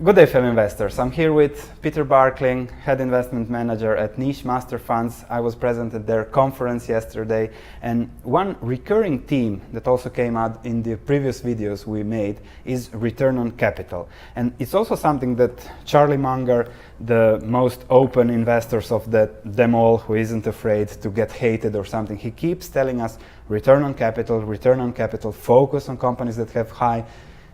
Good day, fellow investors. I'm here with Peter Barkling, Head Investment Manager at Niche Master Funds. I was present at their conference yesterday, and one recurring theme that also came out in the previous videos we made is return on capital. And it's also something that Charlie Munger, the most open investors of them all, who isn't afraid to get hated or something, he keeps telling us return on capital, focus on companies that have high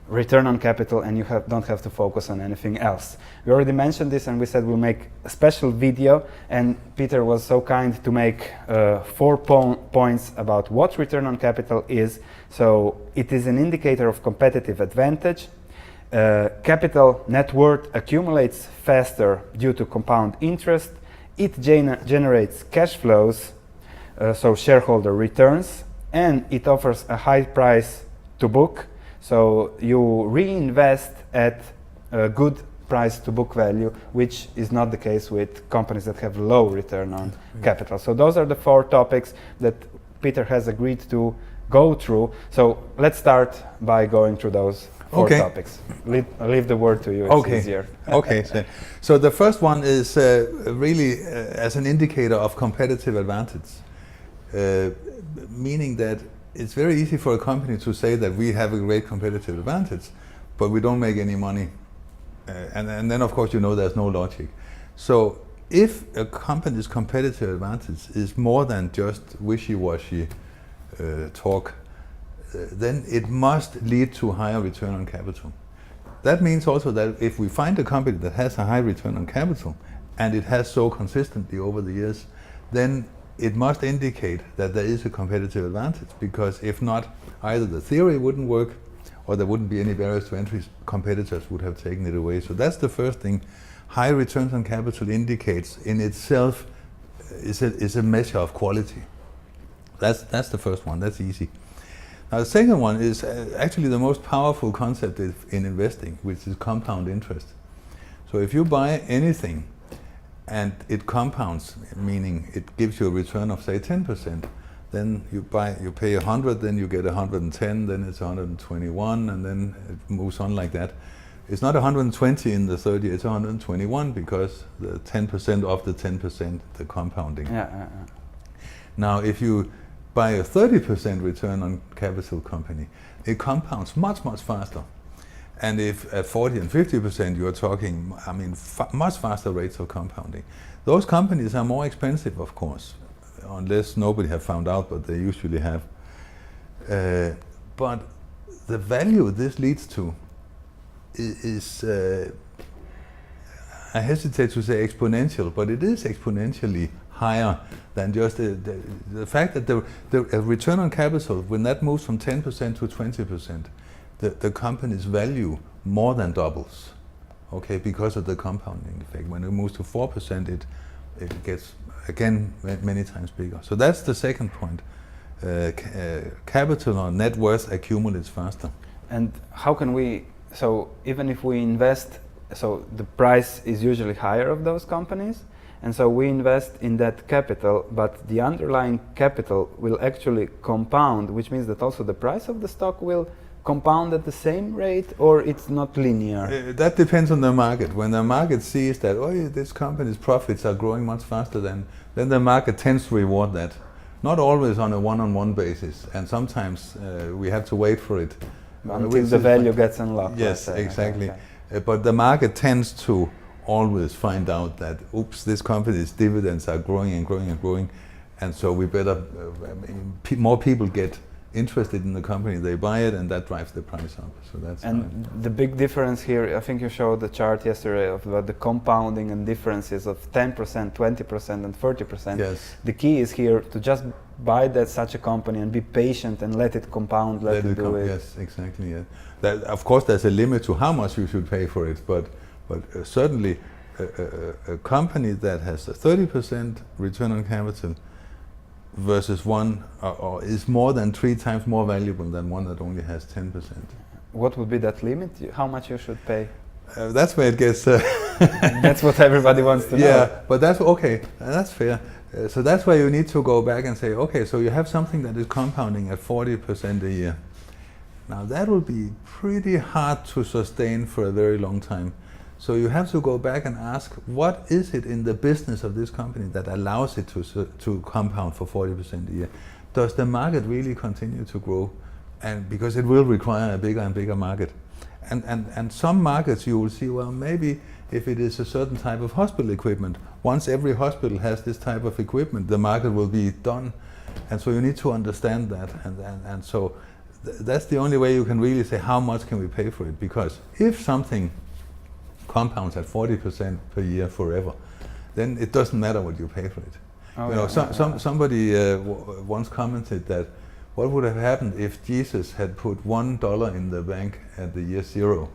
return on capital, and you don't have to focus on anything else. We already mentioned this, and we said we'll make a special video, and Peter was so kind to make 4 points about what return on capital is. So it is an indicator of competitive advantage. Capital net worth accumulates faster due to compound interest. It generates cash flows, so shareholder returns, and it offers a high price to book. So you reinvest at a good price to book value, which is not the case with companies that have low return on capital. So those are the 4 topics that Peter has agreed to go through. So let's start by going through those 4 topics. I'll leave the word to you, it's easier. Okay, so the first one is really as an indicator of competitive advantage, meaning that it's very easy for a company to say that we have a great competitive advantage, but we don't make any money. And then, of course, there's no logic. So if a company's competitive advantage is more than just wishy-washy talk, then it must lead to higher return on capital. That means also that if we find a company that has a high return on capital, and it has so consistently over the years, then it must indicate that there is a competitive advantage, because if not, either the theory wouldn't work or there wouldn't be any barriers to entry. Competitors would have taken it away. So that's the first thing. High returns on capital indicates in itself is a measure of quality. That's the first one. That's easy. Now the second one is actually the most powerful concept in investing, which is compound interest. So if you buy anything and it compounds, meaning it gives you a return of say 10%, then you pay 100, then you get 110, then it's 121, and then it moves on like that. It's not 120 in the third year, it's 121, because the 10% of the 10%, the compounding. Now if you buy a 30% return on capital company, it compounds much faster. And if at 40 and 50% you are talking, much faster rates of compounding. Those companies are more expensive, of course, unless nobody have found out, but they usually have. But the value this leads to is I hesitate to say exponential, but it is exponentially higher than just the fact that the return on capital, when that moves from 10% to 20%, the company's value more than doubles, okay, because of the compounding effect. When it moves to 4%, it gets, again, many times bigger. So that's the second point. Capital or net worth accumulates faster. And how can we, so even if we invest, so the price is usually higher of those companies, and so we invest in that capital, but the underlying capital will actually compound, which means that also the price of the stock will compound at the same rate, or it's not linear? That depends on the market. When the market sees that, this company's profits are growing much faster, then the market tends to reward that. Not always on a one-on-one basis, and sometimes we have to wait for it. Until the value gets unlocked. Yes, exactly. Okay. But the market tends to always find out that, this company's dividends are growing and growing and growing, and so we better, more people get interested in the company, they buy it, and that drives the price up. So that's the big difference here, I think you showed the chart yesterday of the compounding and differences of 10%, 20% and 30%. Yes. The key is here to just buy such a company and be patient and let it compound, let it do it. Yes, exactly. Yeah. That, of course, there's a limit to how much you should pay for it, but certainly a company that has a 30% return on capital versus one or is more than 3 times more valuable than one that only has 10%. What would be that limit? How much you should pay? That's where it gets... That's what everybody wants to know. Yeah, but that's okay, that's fair. So that's why you need to go back and say, okay, so you have something that is compounding at 40% a year. Now that will be pretty hard to sustain for a very long time. So you have to go back and ask, what is it in the business of this company that allows it to compound for 40% a year? Does the market really continue to grow? And because it will require a bigger and bigger market. And some markets you will see, well, maybe if it is a certain type of hospital equipment, once every hospital has this type of equipment, the market will be done. And so you need to understand that. And so that's the only way you can really say how much can we pay for it. Because if something compounds at 40% per year forever, then it doesn't matter what you pay for it. Somebody once commented that what would have happened if Jesus had put $1 in the bank at the year 0,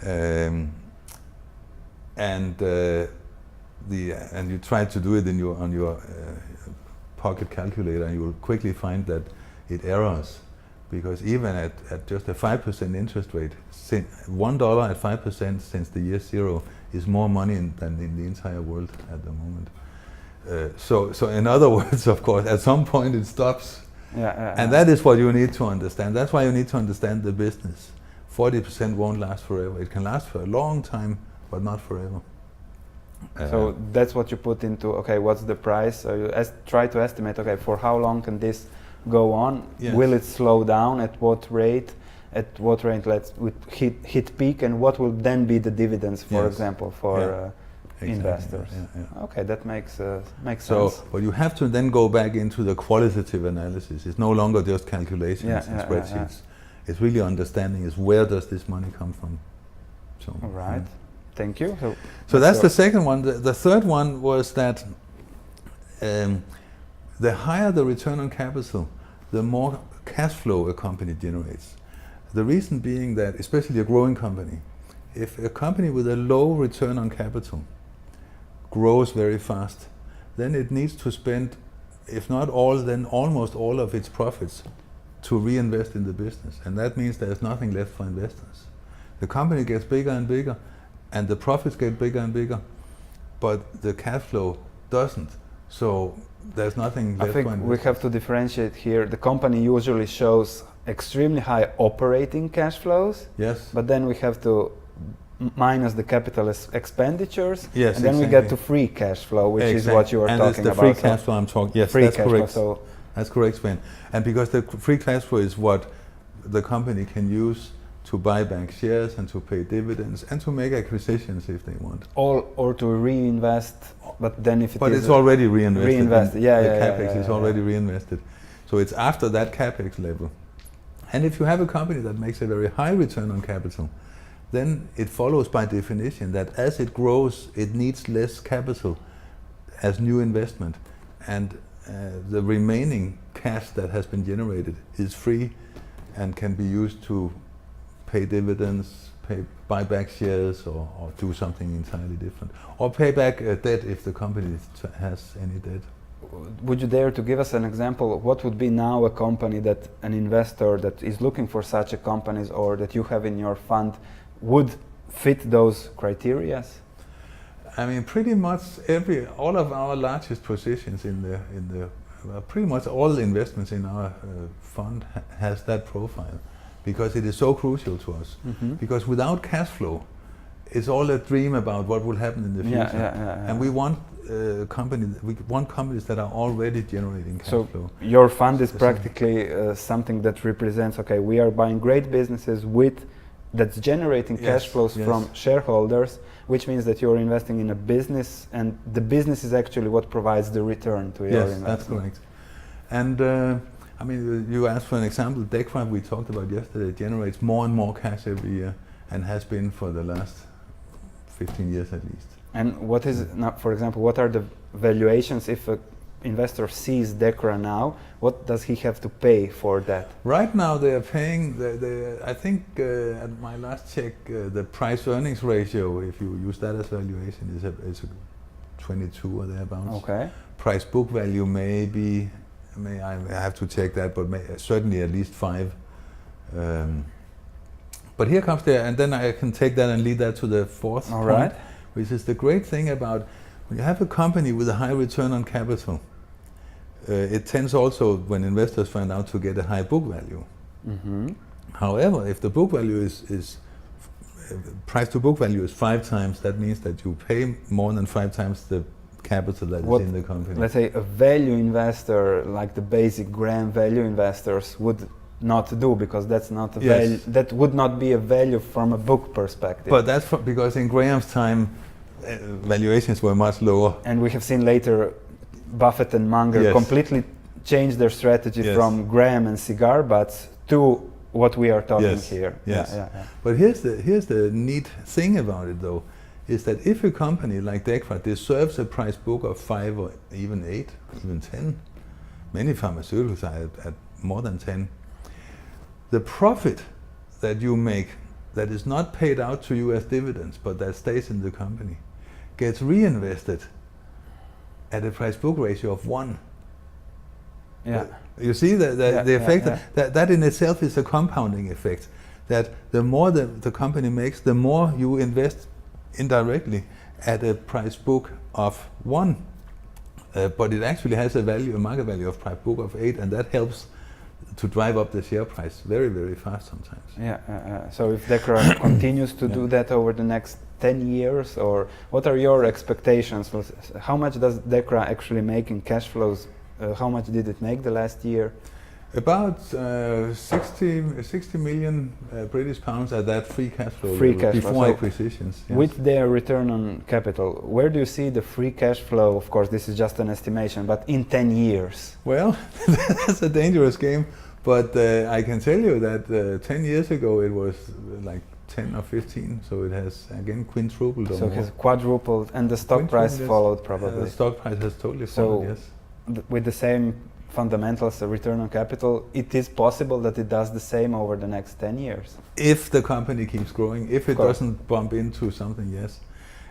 and you tried to do it on your pocket calculator, and you will quickly find that it errors, because even at just a 5% interest rate, $1 at 5% since the year 0 is more money than in the entire world at the moment. So in other words, of course, at some point it stops. And that is what you need to understand. That's why you need to understand the business. 40% won't last forever. It can last for a long time, but not forever. So that's what you put into, okay, what's the price? So you try to estimate, okay, for how long can this go on? Yes. Will it slow down? At what rate? At what rate let's hit peak? And what will then be the dividends, for example, for investors? Okay, that makes sense. But you have to then go back into the qualitative analysis. It's no longer just calculations and spreadsheets. It's really understanding is where does this money come from. So, all right, thank you. So that's the second one. The third one was that the higher the return on capital, the more cash flow a company generates. The reason being that, especially a growing company, if a company with a low return on capital grows very fast, then it needs to spend, if not all, then almost all of its profits to reinvest in the business. And that means there's nothing left for investors. The company gets bigger and bigger, and the profits get bigger and bigger, but the cash flow doesn't. So there's nothing left for investors. I think we have to differentiate here. The company usually shows extremely high operating cash flows. Yes. But then we have to minus the capital expenditures, yes, and then we get to free cash flow, which is what you are talking about. And it's the free cash flow I'm talking. Yes, that's correct. So that's correct, Sven. And because the free cash flow is what the company can use to buy back shares and to pay dividends and to make acquisitions if they want. Or to reinvest, but then if it's already reinvested. The capex is already reinvested. So it's after that capex level. And if you have a company that makes a very high return on capital, then it follows by definition that as it grows, it needs less capital as new investment. And the remaining cash that has been generated is free and can be used to pay dividends, buy back shares, or do something entirely different. Or pay back debt if the company has any debt. Would you dare to give us an example? What would be now a company that an investor that is looking for such a companies, or that you have in your fund, would fit those criteria? I mean, pretty much all of our largest positions pretty much all the investments in our fund has that profile, because it is so crucial to us. Mm-hmm. Because without cash flow, it's all a dream about what will happen in the future. And we want companies that are already generating cash flow. Your fund is practically something that represents, okay, we are buying great businesses that's generating cash flows from shareholders, which means that you're investing in a business, and the business is actually what provides the return to your investment. Yes, that's correct. And I mean, you asked for an example. DEKRA, we talked about yesterday, generates more and more cash every year, and has been for the last 15 years at least. And what is, for example, what are the valuations if an investor sees DEKRA now? What does he have to pay for that? Right now they are paying, I think at my last check, the price-earnings ratio, if you use that as valuation, is a 22 or thereabouts. Okay. Price-book value I have to check that, but certainly at least 5. But here comes and then I can take that and lead that to the fourth point, which is the great thing about when you have a company with a high return on capital, it tends also, when investors find out, to get a high book value, However, if the book value is price to book value is 5 times, that means that you pay more than 5 times the capital that is in the company. Let's say a value investor, like the basic Graham value investors, would not do, because that's not a value. That would not be a value from a book perspective. But that's because in Graham's time, valuations were much lower. And we have seen later Buffett and Munger completely change their strategy from Graham and cigar butts to what we are talking here. Yes. But here's the neat thing about it, though, is that if a company like Dechra deserves a price book of 5 or even 8, even 10, many pharmaceuticals are at more than 10, the profit that you make that is not paid out to you as dividends, but that stays in the company, gets reinvested at a price book ratio of 1. You see the effect? That in itself is a compounding effect. That the more the company makes, the more you invest indirectly at a price book of 1. But it actually has a market value of price book of 8, and that helps to drive up the share price very, very fast sometimes. So if Dechra continues to do that over the next 10 years, or what are your expectations? How much does Dechra actually make in cash flows? How much did it make the last year? About 60 million British pounds at that free cash flow before acquisitions. With their return on capital, where do you see the free cash flow? Of course, this is just an estimation, but in 10 years? Well, that's a dangerous game, but I can tell you that 10 years ago it was like 10 or 15, so it has again quintupled. So it has quadrupled, and the stock price followed probably. The stock price has totally followed, yes. With the same fundamentals, the return on capital, it is possible that it does the same over the next 10 years. If the company keeps growing, if it doesn't bump into something, yes.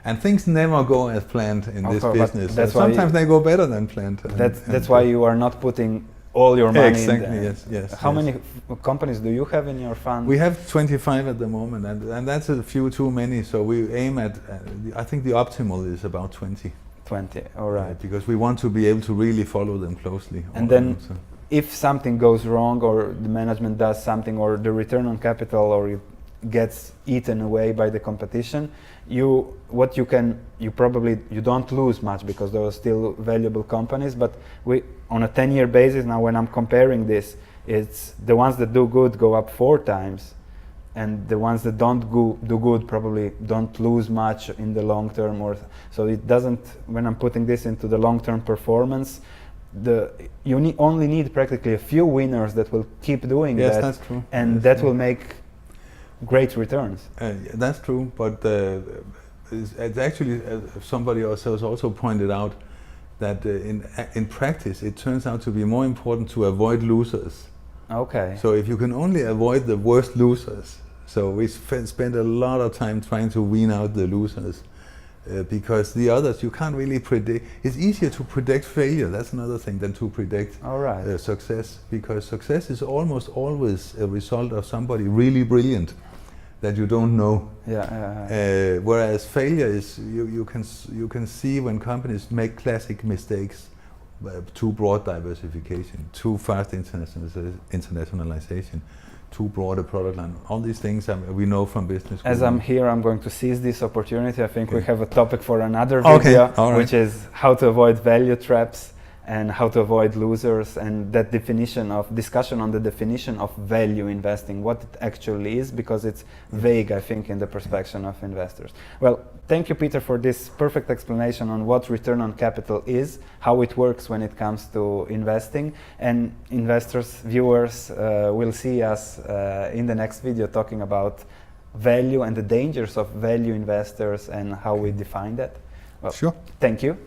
And things never go as planned in this business. Sometimes they go better than planned. That's why you are not putting all your money in there. Yes. How many companies do you have in your fund? We have 25 at the moment, and that's a few too many, so we aim at, I think the optimal is about 20. 20, all right. Because we want to be able to really follow them closely. And then if something goes wrong, or the management does something, or the return on capital, or it gets eaten away by the competition, you don't lose much, because there are still valuable companies. But on a 10-year basis now, when I'm comparing this, it's the ones that do good go up 4 times, and the ones that don't do good probably don't lose much in the long term. So it doesn't, when I'm putting this into the long-term performance, you only need practically a few winners that will keep doing that. Yes, that's true. And that will make great returns. That's true, but it's actually, somebody else has also pointed out that in practice it turns out to be more important to avoid losers. Okay. So if you can only avoid the worst losers, so we spend a lot of time trying to wean out the losers, because the others you can't really predict. It's easier to predict failure, that's another thing, than to predict success, because success is almost always a result of somebody really brilliant that you don't know. Whereas failure is, you can see when companies make classic mistakes. Too broad diversification, too fast internationalization, too broad a product line. All these things we know from business school. As I'm here, I'm going to seize this opportunity. I think we have a topic for another video, which is how to avoid value traps and how to avoid losers, and that discussion on the definition of value investing, what it actually is, because it's vague, I think, in the perspective of investors. Well, thank you, Peter, for this perfect explanation on what return on capital is, how it works when it comes to investing. And investors, viewers, will see us in the next video talking about value and the dangers of value investors and how we define that. Well, sure. Thank you.